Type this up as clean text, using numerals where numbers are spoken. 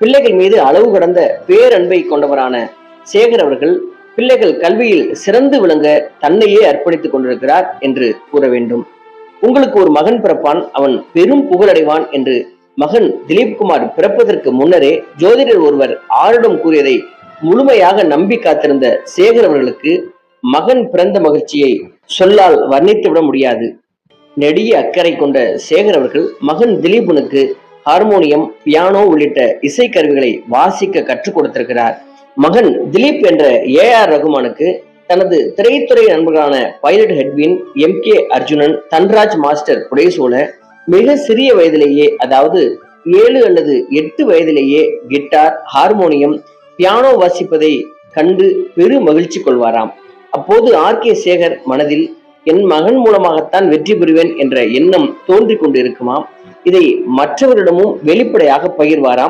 பிள்ளைகள் மீது அளவு கடந்த பேரன்பை கொண்டவரான சேகர் அவர்கள் பிள்ளைகள் கல்வியில் சிறந்து விளங்க தன்னையே அர்ப்பணித்துக் கொண்டிருக்கிறார் என்று கூற வேண்டும். உங்களுக்கு ஒரு மகன் பிறப்பான், அவன் பெரும் புகழடைவான் என்று மகன் திலீப்குமார் பிறப்பதற்கு முன்னரே ஜோதிடர் ஒருவர் ஆருடம் கூறியதை முழுமையாக நம்பி காத்திருந்த சேகர் அவர்களுக்கு மகன் பிறந்த மகிழ்ச்சியை சொல்லால் வர்ணித்துவிட முடியாது. நெடிய அக்கறை கொண்ட சேகர் அவர்கள் மகன் திலீபனுக்கு ஹார்மோனியம், பியானோ உள்ளிட்ட இசைக்கருவிகளை வாசிக்க கற்றுக் கொடுத்திருக்கிறார். மகன் திலீப் என்ற AR ரகுமானுக்கு தனது திரைத்துறை நண்பர்களான பைலட் ஹெட்வின், MK அர்ஜுனன், தன்ராஜ் மாஸ்டர் புடைசூழ மிக சிறிய வயதிலேயே, அதாவது 7 அல்லது 8 வயதிலேயே கிட்டார், ஹார்மோனியம், பியானோ வாசிப்பதை கண்டு பெரு மகிழ்ச்சி கொள்வாராம். அப்போது RK சேகர் மனதில் என் மகன் மூலமாகத்தான் வெற்றி பெறுவேன் என்ற எண்ணம் தோன்றிக் கொண்டு இருக்குமாம். இதை மற்றவரிடமும் வெளிப்படையாக பகிர்வாராம்